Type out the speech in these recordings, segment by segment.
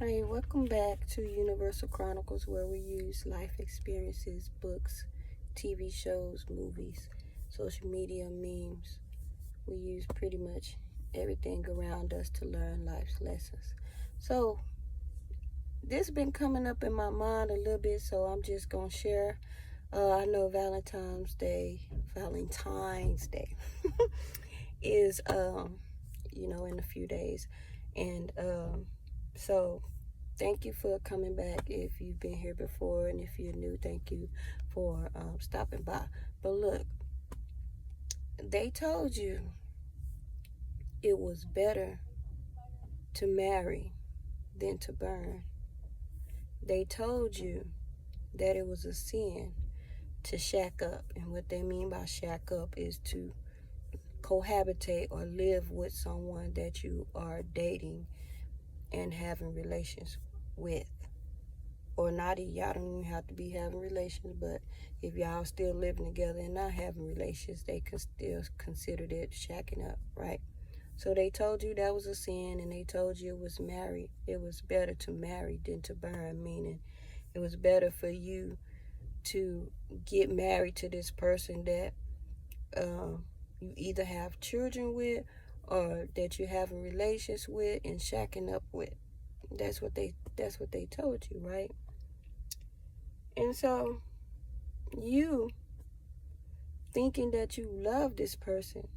Hey, welcome back to Universal Chronicles, where we use life experiences, books, TV shows, movies, social media, memes. We use pretty much everything around us to learn life's lessons. So, this has been coming up in my mind a little bit, so I'm just going to share. I know Valentine's Day is, in a few days. And so thank you for coming back if you've been here before, and if you're new, thank you for stopping by. But look, they told you it was better to marry than to burn. They told you that it was a sin to shack up, and what they mean by shack up is to cohabitate or live with someone that you are dating and having relations with. Or not, y'all don't even have to be having relations, but if y'all still living together and not having relations, they can still consider it shacking up, right? So they told you that was a sin, and they told you it was better to marry than to burn, meaning it was better for you to get married to this person that you either have children with or that you're having relations with and shacking up with. That's what they told you, right? And so you thinking that you love this person,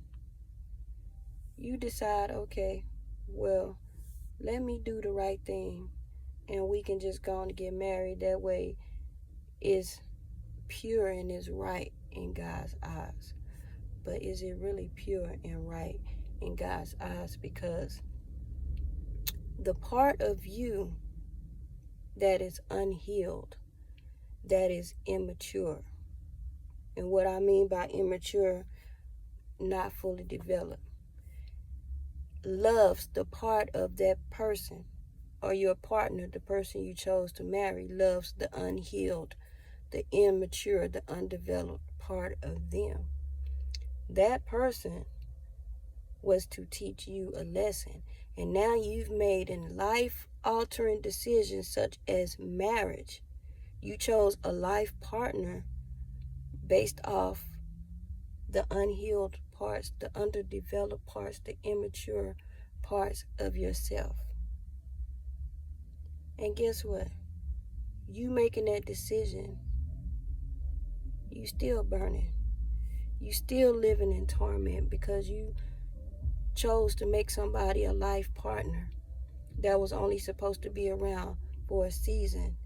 you decide, okay, well, let me do the right thing and we can just go on to get married. That way it's pure and it's right in God's eyes. But is it really pure and right in God's eyes? Because the part of you that is unhealed, that is immature, and what I mean by immature, not fully developed, loves the part of that person, or your partner, the person you chose to marry, loves the unhealed, the immature, the undeveloped part of them. That person was to teach you a lesson. And now you've made a life-altering decision such as marriage. You chose a life partner based off the unhealed parts, the underdeveloped parts, the immature parts of yourself. And guess what? You making that decision, you still burning. You still living in torment because you chose to make somebody a life partner that was only supposed to be around for a season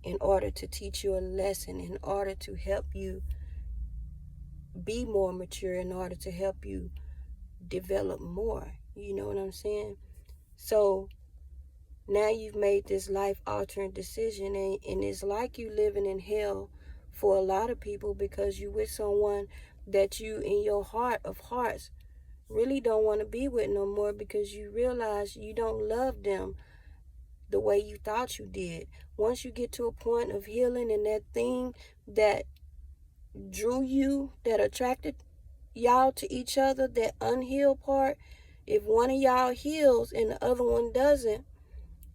in order to teach you a lesson, in order to help you be more mature, in order to help you develop more. You know what I'm saying? So now you've made this life-altering decision, and it's like you living in hell for a lot of people because you with someone that you, in your heart of hearts, really don't want to be with no more because you realize you don't love them the way you thought you did. Once you get to a point of healing, and that thing that drew you, that attracted y'all to each other, that unhealed part, if one of y'all heals and the other one doesn't,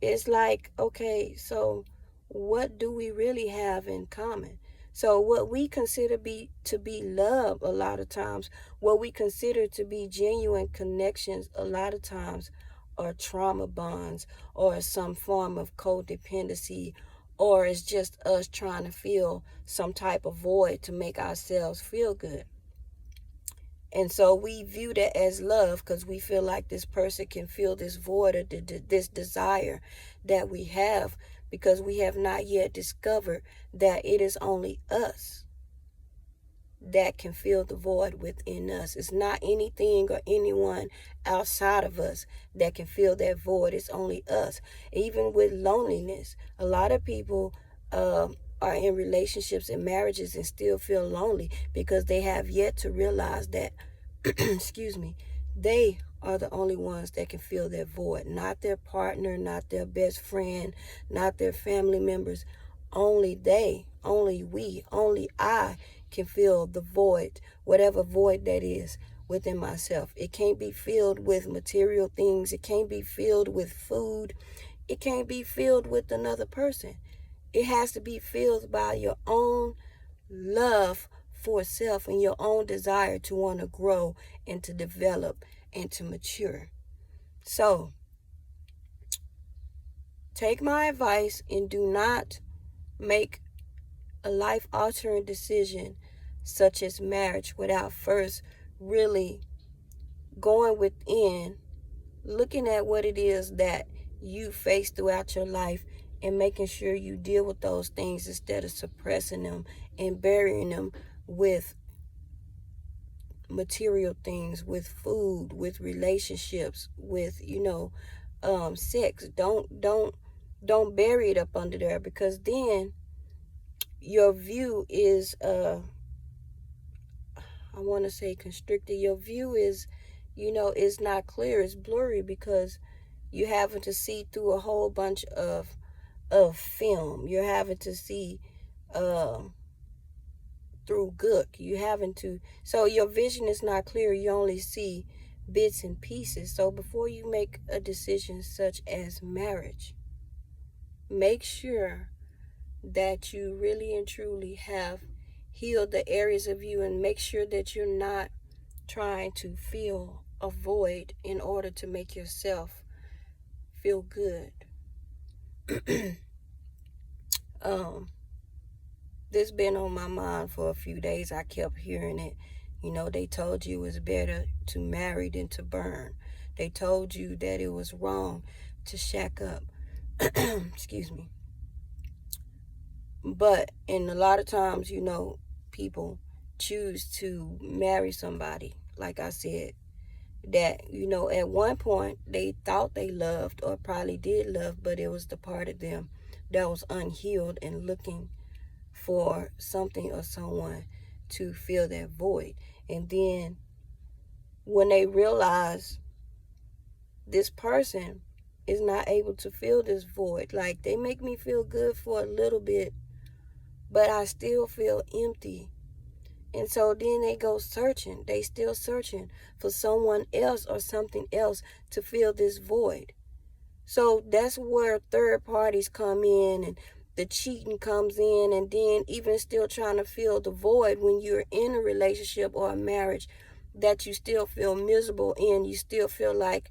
it's like, okay, so what do we really have in common? So what we consider to be love, a lot of times, what we consider to be genuine connections, a lot of times are trauma bonds, or some form of codependency, or it's just us trying to fill some type of void to make ourselves feel good. And so we view that as love because we feel like this person can fill this void, or this desire that we have, because we have not yet discovered that it is only us that can fill the void within us. It's not anything or anyone outside of us that can fill that void. It's only us. Even with loneliness, a lot of people are in relationships and marriages and still feel lonely because they have yet to realize that excuse me, they are the only ones that can fill that void. Not their partner, not their best friend, not their family members. Only they, only we, only I can fill the void, whatever void that is within myself. It can't be filled with material things. It can't be filled with food. it can't be filled with another person. It has to be filled by your own love for self and your own desire to want to grow and to develop and to mature. So, take my advice and do not make a life altering decision such as marriage without first really going within, looking at what it is that you face throughout your life and making sure you deal with those things instead of suppressing them and burying them with material things, with food, with relationships, with sex. Don't bury it up under there, because then your view is I want to say constricted. Your view is is not clear, it's blurry, because you're having to see through a whole bunch of film. You're having to see through gook. You having to, so your vision is not clear. You only see bits and pieces. So before you make a decision such as marriage, make sure that you really and truly have healed the areas of you, and make sure that you're not trying to fill a void in order to make yourself feel good. This been on my mind for a few days. I kept hearing it. They told you it was better to marry than to burn. They told you that it was wrong to shack up. Excuse me. But in a lot of times, people choose to marry somebody, like I said, that, at one point they thought they loved or probably did love, but it was the part of them that was unhealed and looking for something or someone to fill that void. And then when they realize this person is not able to fill this void, like, they make me feel good for a little bit, but I still feel empty. And so then they go searching. They still searching for someone else or something else to fill this void. So that's where third parties come in, and the cheating comes in, and then even still trying to fill the void when you're in a relationship or a marriage that you still feel miserable in. You still feel like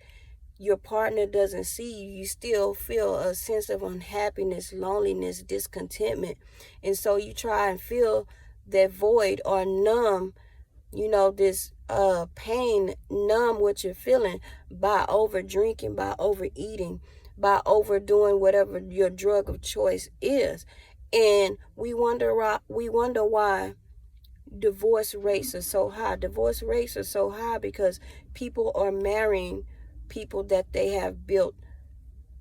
your partner doesn't see you. You still feel a sense of unhappiness, loneliness, discontentment. And so you try and fill that void or numb, this pain, numb what you're feeling by over drinking, by overeating, by overdoing whatever your drug of choice is. And we wonder why divorce rates are so high. Divorce rates are so high because people are marrying people that they have built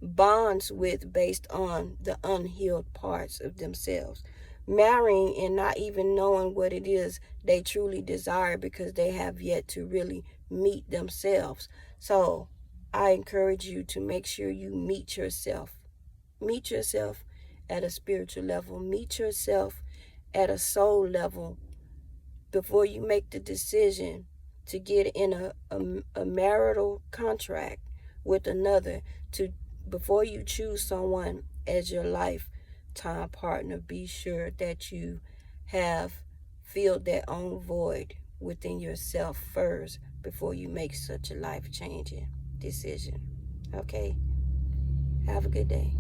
bonds with based on the unhealed parts of themselves. Marrying and not even knowing what it is they truly desire, because they have yet to really meet themselves. So I encourage you to make sure you meet yourself. Meet yourself at a spiritual level. Meet yourself at a soul level before you make the decision to get in a marital contract with another. Before you choose someone as your lifetime partner, be sure that you have filled that own void within yourself first before you make such a life-changing decision. Okay? Have a good day.